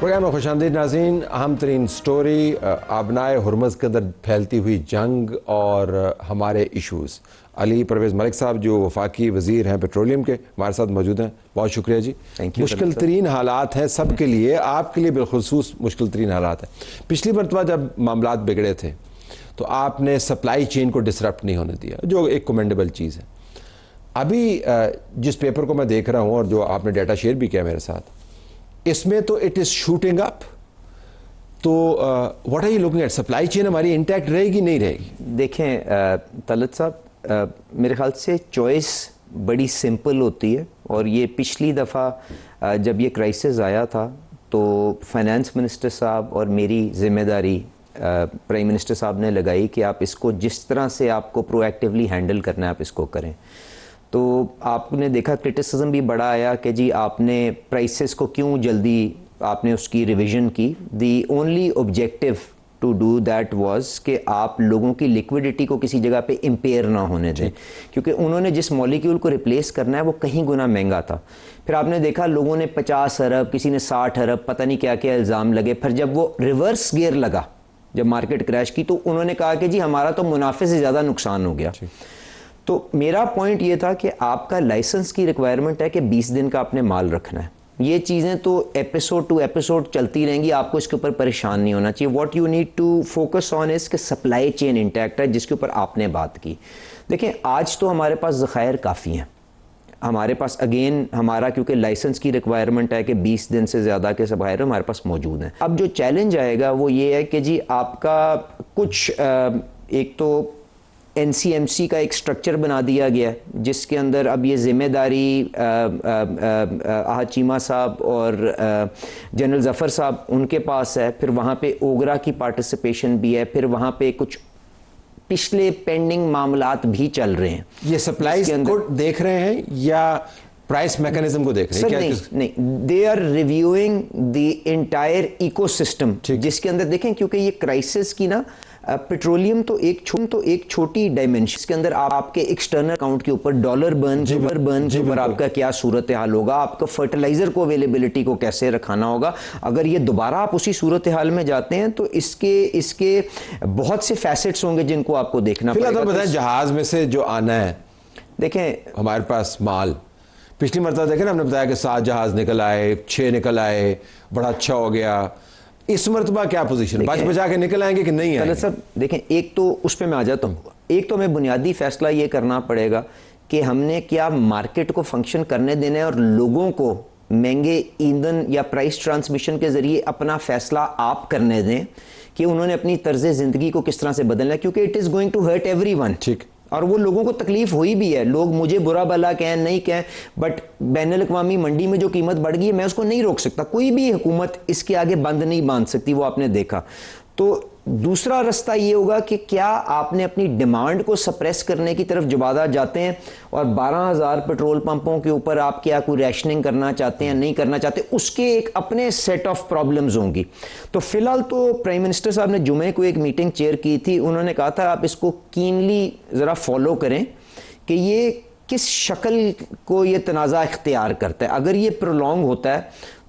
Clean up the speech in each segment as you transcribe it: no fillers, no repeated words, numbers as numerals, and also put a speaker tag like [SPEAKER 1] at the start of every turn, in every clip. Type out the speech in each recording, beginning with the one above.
[SPEAKER 1] Programme میں خوش آمدید ناظرین. اہم ترین سٹوری آبنائے ہرمز کے اندر پھیلتی ہوئی جنگ اور ہمارے ایشوز. علی پرویز ملک صاحب جو وفاقی وزیر ہیں پیٹرولیم کے ہمارے ساتھ موجود ہیں. بہت شکریہ جی. مشکل ترین حالات ہیں سب کے لیے, آپ کے لیے بالخصوص مشکل ترین حالات ہیں. پچھلی مرتبہ جب معاملات بگڑے تھے تو آپ نے سپلائی چین کو ڈسرپٹ نہیں ہونے دیا, جو ایک کمنڈیبل چیز ہے. ابھی جس پیپر کو میں دیکھ رہا ہوں اور جو آپ نے ڈیٹا شیئر بھی کیا میرے ساتھ, اس میں تو اٹ از شوٹنگ اپ. تو what are you looking at? Supply chain ہماری انٹیکٹ رہے گی نہیں رہے گی؟
[SPEAKER 2] دیکھیں طلعت صاحب, میرے خیال سے چوائس بڑی سمپل ہوتی ہے, اور یہ پچھلی دفعہ جب یہ کرائسس آیا تھا تو فائنانس منسٹر صاحب اور میری ذمہ داری پرائم منسٹر صاحب نے لگائی کہ آپ اس کو جس طرح سے آپ کو پرو ایکٹیولی ہینڈل کرنا ہے آپ اس کو کریں. تو آپ نے دیکھا کرٹیسزم بھی بڑا آیا کہ جی آپ نے پرائسز کو کیوں جلدی آپ نے اس کی ریویژن کی. The only objective to do that was کہ آپ لوگوں کی لیکوڈیٹی کو کسی جگہ پہ امپیئر نہ ہونے دیں, کیونکہ انہوں نے جس مولیکیول کو ریپلیس کرنا ہے وہ کہیں گنا مہنگا تھا. پھر آپ نے دیکھا لوگوں نے 50 ارب, کسی نے 60 ارب, پتہ نہیں کیا کیا الزام لگے. پھر جب وہ ریورس گیئر لگا, جب مارکیٹ کریش کی, تو انہوں نے کہا کہ جی ہمارا تو منافع سے زیادہ نقصان ہو گیا. تو میرا پوائنٹ یہ تھا کہ آپ کا لائسنس کی ریکوائرمنٹ ہے کہ 20 دن کا آپ نے مال رکھنا ہے. یہ چیزیں تو ایپیسوڈ ٹو ایپیسوڈ چلتی رہیں گی, آپ کو اس کے اوپر پریشان نہیں ہونا چاہیے. What you need to focus on اس کہ سپلائی چین انٹیکٹ ہے, جس کے اوپر آپ نے بات کی. دیکھیں آج تو ہمارے پاس ذخائر کافی ہیں ہمارے پاس. اگین ہمارا کیونکہ لائسنس کی ریکوائرمنٹ ہے کہ 20 دن سے زیادہ کے ذخائر ہمارے پاس موجود ہیں. اب جو چیلنج آئے گا وہ یہ ہے کہ جی آپ کا کچھ ایک تو این سی ایم سی کا ایک سٹرکچر بنا دیا گیا ہے, جس کے اندر اب یہ ذمہ داری احد چیمہ صاحب اور جنرل ظفر صاحب ان کے پاس ہے. پھر وہاں پہ اوگرا کی پارٹیسپیشن بھی ہے. پھر وہاں پہ کچھ پچھلے پینڈنگ معاملات بھی چل رہے ہیں.
[SPEAKER 1] یہ سپلائیز کو دیکھ رہے ہیں یا پرائس میکانزم کو دیکھ رہے ہیں؟
[SPEAKER 2] نہیں, they are reviewing the entire ecosystem, جس کے اندر دیکھیں کیونکہ یہ کرائسس کی نا پیٹرولیم تو ایک چھوٹی ڈائمنشن, اس کے اندر آپ کے ایکسٹرنل اکاؤنٹ کے اوپر ڈالر برن کے اوپر آپ کا کیا صورتحال ہوگا, آپ کا فرٹیلائزر کو اویلیبلٹی کو کیسے رکھانا ہوگا. اگر یہ دوبارہ آپ اسی صورتحال میں جاتے ہیں تو اس کے بہت سے فیسٹس ہوں گے جن کو آپ کو دیکھنا پڑے گا.
[SPEAKER 1] بتائیں جہاز میں سے جو آنا ہے,
[SPEAKER 2] دیکھیں
[SPEAKER 1] ہمارے پاس مال پچھلی مرتبہ دیکھیں نا, ہم نے بتایا کہ 7 جہاز نکل آئے, 6 نکل آئے, بڑا اچھا ہو گیا. اس مرتبہ کیا پوزیشن, بچا کے نکل آئیں گے کہ نہیں آئیں گے؟
[SPEAKER 2] صاحب دیکھیں, ایک تو اس پہ میں آ جاتا ہوں. ایک تو ہمیں بنیادی فیصلہ یہ کرنا پڑے گا کہ ہم نے کیا مارکیٹ کو فنکشن کرنے دینا ہے, اور لوگوں کو مہنگے ایندھن یا پرائس ٹرانسمیشن کے ذریعے اپنا فیصلہ آپ کرنے دیں کہ انہوں نے اپنی طرز زندگی کو کس طرح سے بدلنا ہے, کیونکہ it is going to hurt everyone.
[SPEAKER 1] ٹھیک,
[SPEAKER 2] اور وہ لوگوں کو تکلیف ہوئی بھی ہے. لوگ مجھے برا بھلا کہیں نہیں کہیں, بٹ بین الاقوامی منڈی میں جو قیمت بڑھ گئی ہے میں اس کو نہیں روک سکتا. کوئی بھی حکومت اس کے آگے بند نہیں باندھ سکتی, وہ آپ نے دیکھا. تو دوسرا رستہ یہ ہوگا کہ کیا آپ نے اپنی ڈیمانڈ کو سپریس کرنے کی طرف جبادہ جاتے ہیں, اور 12,000 پیٹرول پمپوں کے اوپر آپ کیا کوئی ریشننگ کرنا چاہتے ہیں, نہیں کرنا چاہتے. اس کے ایک اپنے سیٹ آف پرابلمز ہوں گی. تو فی الحال تو پرائم منسٹر صاحب نے جمعے کو ایک میٹنگ چیئر کی تھی, انہوں نے کہا تھا آپ اس کو کینلی ذرا فالو کریں کہ یہ کس شکل کو یہ تنازع اختیار کرتا ہے. اگر یہ پرولونگ ہوتا ہے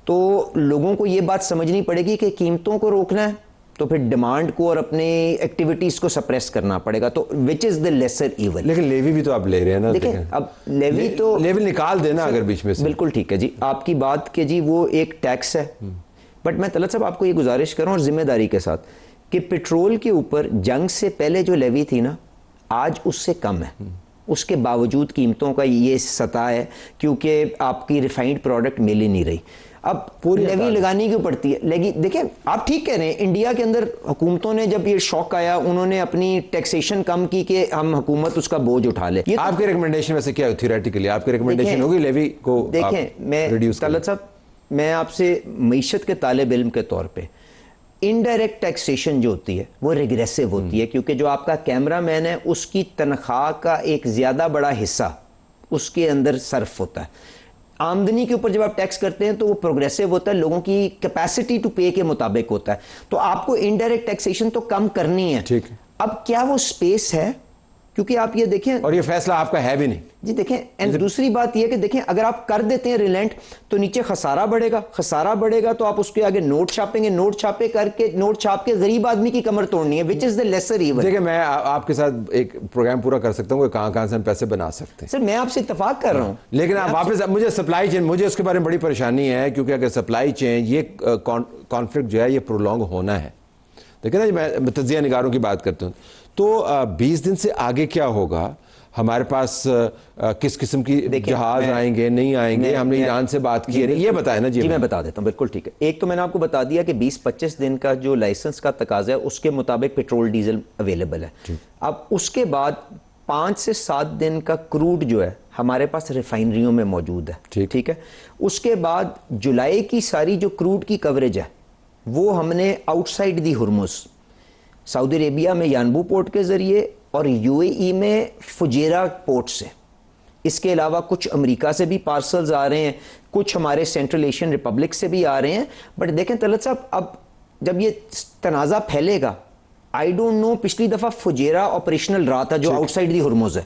[SPEAKER 2] تو لوگوں کو یہ بات سمجھنی پڑے گی کہ قیمتوں کو روکنا ہے تو پھر ڈیمانڈ کو اور اپنے ایکٹیویٹیز کو سپریس کرنا پڑے گا, تو وچ از دا لیسر ایول.
[SPEAKER 1] لیکن لیوی بھی تو آپ لے رہے ہیں نا.
[SPEAKER 2] دیکھیں اب لیوی تو
[SPEAKER 1] لیوی نکال دینا اگر بیچ میں سے.
[SPEAKER 2] بالکل ٹھیک ہے جی آپ کی بات کہ جی وہ ایک ٹیکس ہے, بٹ میں طلعت صاحب آپ کو یہ گزارش کروں اور ذمہ داری کے ساتھ کہ پیٹرول کے اوپر جنگ سے پہلے جو لیوی تھی نا, آج اس سے کم ہے. اس کے باوجود قیمتوں کا یہ سطح ہے کیونکہ آپ کی ریفائنڈ پروڈکٹ مل ہی نہیں رہی. اب پوری لیوی لگانی کیوں پڑتی ہے؟ دیکھیں آپ ٹھیک کہہ رہے ہیں, انڈیا کے اندر حکومتوں نے جب یہ شوق آیا انہوں نے اپنی ٹیکسیشن کم کی کہ ہم حکومت اس کا بوجھ اٹھا لے.
[SPEAKER 1] آپ کی ریکمنڈیشن ویسے کیا تھیوریٹیکلی آپ کی ریکمنڈیشن ہوگی لیوی کو
[SPEAKER 2] دیکھیں, میں طلعت صاحب میں آپ سے معیشت کے طالب علم کے طور پہ انڈائریکٹ ٹیکسیشن جو ہوتی ہے وہ ریگریسو ہوتی ہے, کیونکہ جو آپ کا کیمرہ مین ہے اس کی تنخواہ کا ایک زیادہ بڑا حصہ اس کے اندر صرف ہوتا ہے. آمدنی کے اوپر جب آپ ٹیکس کرتے ہیں تو وہ پروگریسو ہوتا ہے, لوگوں کی کیپیسٹی ٹو پے کے مطابق ہوتا ہے. تو آپ کو انڈائریکٹ ٹیکسیشن تو کم کرنی ہے.
[SPEAKER 1] ٹھیک ہے,
[SPEAKER 2] اب کیا وہ سپیس ہے کیونکہ آپ یہ دیکھیں
[SPEAKER 1] اور یہ فیصلہ آپ کا ہے بھی نہیں
[SPEAKER 2] جی دیکھیں. اینڈ دوسری بات یہ کہ دیکھیں اگر آپ کر دیتے ہیں ریلینٹ تو نیچے خسارہ بڑھے گا تو آپ اس کے آگے نوٹ چھاپیں گے, نوٹ چھاپ کے غریب آدمی کی کمر توڑنی ہے, وچ از دا لیسر ایون.
[SPEAKER 1] دیکھیں میں آپ کے ساتھ ایک پروگرام پورا کر سکتا ہوں کہ کہاں سے ہم پیسے بنا سکتے ہیں.
[SPEAKER 2] سر میں آپ سے اتفاق کر رہا ہوں,
[SPEAKER 1] لیکن آپ واپس مجھے سپلائی چین, مجھے اس کے بارے میں بڑی پریشانی ہے, کیونکہ اگر سپلائی چین یہ کانفلکٹ جو ہے یہ پرولونگ ہونا ہے. دیکھیں نا, میں تجزیہ نگاروں کی بات کرتا ہوں تو 20 دن سے آگے کیا ہوگا, ہمارے پاس کس قسم کی جہاز آئیں گے نہیں آئیں گے, ہم نے ایران سے بات کی ہے, یہ بتائیں نا.
[SPEAKER 2] جی میں بتا دیتا ہوں, بالکل ٹھیک ہے. ایک تو میں نے آپ کو بتا دیا کہ 20-25 دن کا جو لائسنس کا تقاضا ہے اس کے مطابق پیٹرول ڈیزل اویلیبل ہے. اب اس کے بعد 5 سے 7 دن کا کروڈ جو ہے ہمارے پاس ریفائنریوں میں موجود ہے, ٹھیک ہے. اس کے بعد جولائی کی ساری جو کروڈ کی کوریج ہے وہ ہم نے آؤٹ سائڈ دی ہرمز, سعودی عربیہ میں یانبو پورٹ کے ذریعے اور یو اے ای میں فجیرہ پورٹ سے, اس کے علاوہ کچھ امریکہ سے بھی پارسلز آ رہے ہیں, کچھ ہمارے سینٹرل ایشین ریپبلک سے بھی آ رہے ہیں. بٹ دیکھیں طلعت صاحب, اب جب یہ تنازع پھیلے گا, آئی ڈونٹ نو, پچھلی دفعہ فجیرہ آپریشنل رہا تھا جو آؤٹ سائڈ دی ہرمز ہے,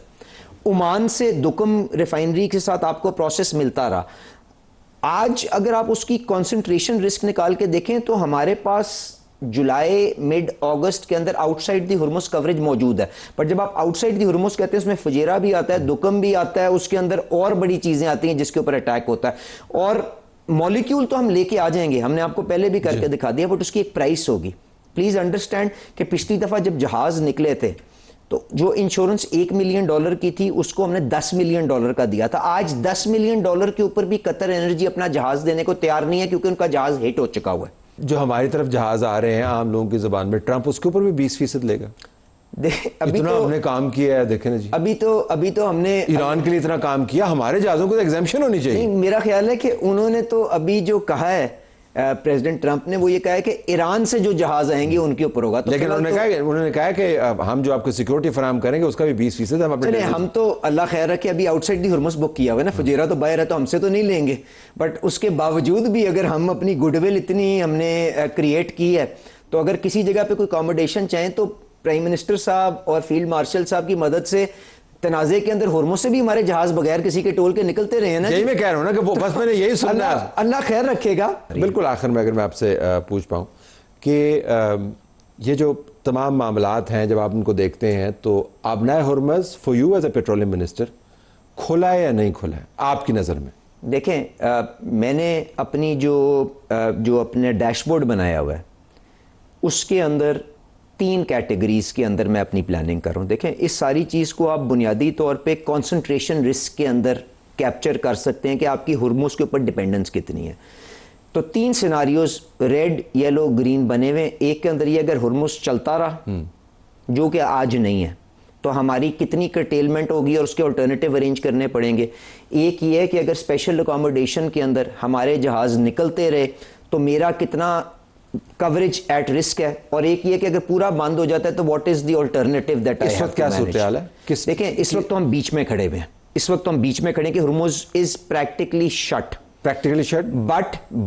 [SPEAKER 2] عمان سے دکم ریفائنری کے ساتھ آپ کو پروسیس ملتا رہا. آج اگر آپ اس کی کنسنٹریشن رسک نکال کے دیکھیں تو ہمارے پاس جولائی مڈ اگست کے اندر out side the Hormuz coverage موجود ہے. بٹ جب آپ آؤٹ سائڈ دی ہرمز کہتے ہیں اس میں فجیرہ بھی آتا ہے, دکم بھی آتا ہے, اس کے اندر اور بڑی چیزیں آتی ہیں جس کے اوپر اٹیک ہوتا ہے, اور مولیکیول تو ہم لے کے آ جائیں گے, ہم نے آپ کو پہلے بھی کر کے دکھا دیا, بٹ اس کی ایک پرائس ہوگی. پلیز انڈرسٹینڈ کہ پچھلی دفعہ جب جہاز نکلے تھے تو جو انشورنس $1 ملین کی تھی اس کو ہم نے $10 ملین کا دیا تھا. آج $10 ملین کے اوپر بھی قطر انرجی اپنا جہاز دینے کو تیار نہیں ہے کیونکہ ان کا جہاز ہٹ ہو چکا ہوا ہے. جو
[SPEAKER 1] ہماری طرف جہاز آ رہے ہیں عام لوگوں کی زبان میں, ٹرمپ اس کے اوپر بھی 20% لے گا. اتنا ہم نے کام کیا ہے, دیکھیں نا جی,
[SPEAKER 2] ابھی تو ہم نے
[SPEAKER 1] ایران کے لیے اتنا کام کیا, ہمارے جہازوں کو تو ایگزیمشن ہونی چاہیے.
[SPEAKER 2] میرا خیال ہے کہ انہوں نے تو ابھی جو کہا ہے پریزیڈنٹ ٹرمپ نے, وہ یہ کہا ہے کہ ایران سے جو جہاز آئیں گے ان کے اوپر ہوگا.
[SPEAKER 1] لیکن انہوں نے کہا کہ ہم جو آپ کو سیکورٹی فراہم کریں گے اس کا بھی 20% ہم اپنے,
[SPEAKER 2] ہم تو اللہ خیر رکھے ابھی آؤٹ سائڈ دی ہرمز بک کیا ہوا ہے نا, فجیرہ تو باہر ہے تو ہم سے تو نہیں لیں گے. بٹ اس کے باوجود بھی اگر ہم اپنی گڈ ول اتنی ہم نے کریٹ کی ہے تو اگر کسی جگہ پہ کوئی اکاموڈیشن چاہیں تو پرائم منسٹر صاحب اور فیلڈ مارشل صاحب کی مدد سے تنازع کے اندر ہرمز سے بھی ہمارے جہاز بغیر کسی کے ٹول کے نکلتے رہے ہیں نا.
[SPEAKER 1] یہی میں کہہ رہا ہوں نا کہ وہ بس میں نے یہی سنا.
[SPEAKER 2] اللہ خیر رکھے گا.
[SPEAKER 1] بالکل آخر میں اگر میں آپ سے پوچھ پاؤں کہ یہ جو تمام معاملات ہیں جب آپ ان کو دیکھتے ہیں تو آبنائے Hormuz for you as a petroleum minister کھلا ہے یا نہیں کھلا ہے آپ کی نظر میں؟
[SPEAKER 2] دیکھیں میں نے اپنی جو اپنے ڈیش بورڈ بنایا ہوا ہے اس کے اندر 3 کیٹیگریز کے اندر میں اپنی پلاننگ کر رہا ہوں. دیکھیں اس ساری چیز کو آپ بنیادی طور پہ کنسنٹریشن رسک کے اندر کیپچر کر سکتے ہیں کہ آپ کی ہرمز کے اوپر ڈیپینڈنس کتنی ہے. تو 3 سیناریوز ریڈ یلو گرین بنے ہوئے. ایک کے اندر یہ اگر ہرمز چلتا رہا جو کہ آج نہیں ہے تو ہماری کتنی کرٹیلمنٹ ہوگی اور اس کے الٹرنیٹیو ارینج کرنے پڑیں گے. ایک یہ ہے کہ اگر اسپیشل اکاموڈیشن کے اندر ہمارے جہاز نکلتے رہے تو میرا کتنا کوریج ایٹ رسک ہے, اور ایک یہ کہ اگر پورا بند ہو جاتا ہے تو what is the alternative that I have.
[SPEAKER 1] اس وقت کیا صورتحال ہے؟
[SPEAKER 2] دیکھیں اس وقت تو ہم بیچ میں کھڑے ہوئے ہیں, کہ Hormuz is practically shut,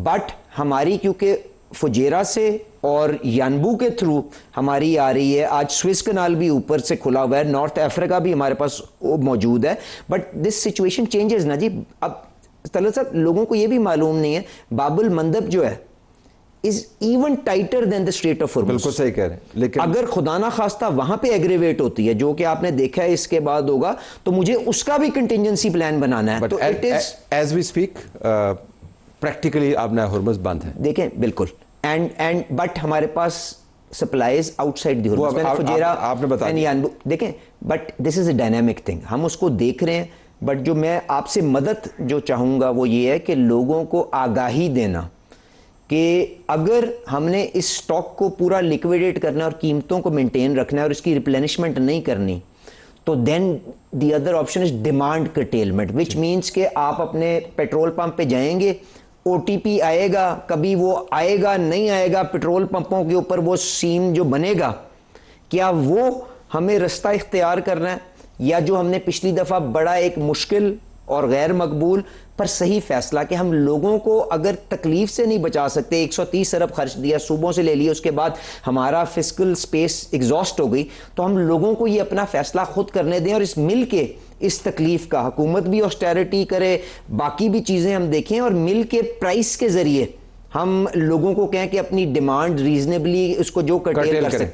[SPEAKER 2] but ہماری کیونکہ فجیرہ سے اور یانبو کے تھرو ہماری آ رہی ہے, آج سوئس کنال بھی اوپر سے کھلا ہوا ہے, نارتھ افریقہ بھی ہمارے پاس موجود ہے. بٹ دس سچویشن چینجز نا جی. اب طلعت صاحب لوگوں کو یہ بھی معلوم نہیں ہے باب المندب جو ہے is even tighter than the Strait of Hormuz.
[SPEAKER 1] بالکل صحیح کہہ رہے ہیں, لیکن
[SPEAKER 2] اگر خدا نہ خواستہ وہاں پہ ایگریویٹ ہوتی ہے جو کہ آپ نے دیکھا ہے اس کے بعد ہوگا تو مجھے اس کا بھی کنٹینجنسی پلان بنانا ہے. تو
[SPEAKER 1] ایز وی اسپیک پریکٹیکلی آبنائے ہرمز بند ہے.
[SPEAKER 2] دیکھیں بالکل, اینڈ بٹ ہمارے پاس supplies outside the Hormuz
[SPEAKER 1] آپ نے بتایا.
[SPEAKER 2] دیکھیں but this is a dynamic thing, ہم اس کو دیکھ رہے ہیں. بٹ جو میں آپ سے مدد جو چاہوں گا وہ یہ ہے کہ لوگوں کو آگاہی دینا کہ اگر ہم نے اس سٹاک کو پورا لیکویڈیٹ کرنا اور قیمتوں کو مینٹین رکھنا ہے اور اس کی ریپلینشمنٹ نہیں کرنی تو then the other option is demand curtailment, which means کہ آپ اپنے پیٹرول پمپ پہ جائیں گے, او ٹی پی آئے گا, کبھی وہ آئے گا نہیں آئے گا, پیٹرول پمپوں کے اوپر وہ سیم جو بنے گا کیا وہ ہمیں رستہ اختیار کرنا ہے, یا جو ہم نے پچھلی دفعہ بڑا ایک مشکل اور غیر مقبول پر صحیح فیصلہ کہ ہم لوگوں کو اگر تکلیف سے نہیں بچا سکتے، 130 ارب خرچ دیا، صوبوں سے لے لیا، اس کے بعد ہمارا فسکل سپیس ایگزاسٹ ہو گئی، تو ہم لوگوں کو یہ اپنا فیصلہ خود کرنے دیں اور اس مل کے اس تکلیف کا، حکومت بھی آسٹیرٹی کرے، باقی بھی چیزیں ہم دیکھیں اور مل کے پرائس کے ذریعے ہم لوگوں کو کہیں کہ اپنی ڈیمانڈ ریزنیبلی اس کو جو کرٹیل کر سکتے ہیں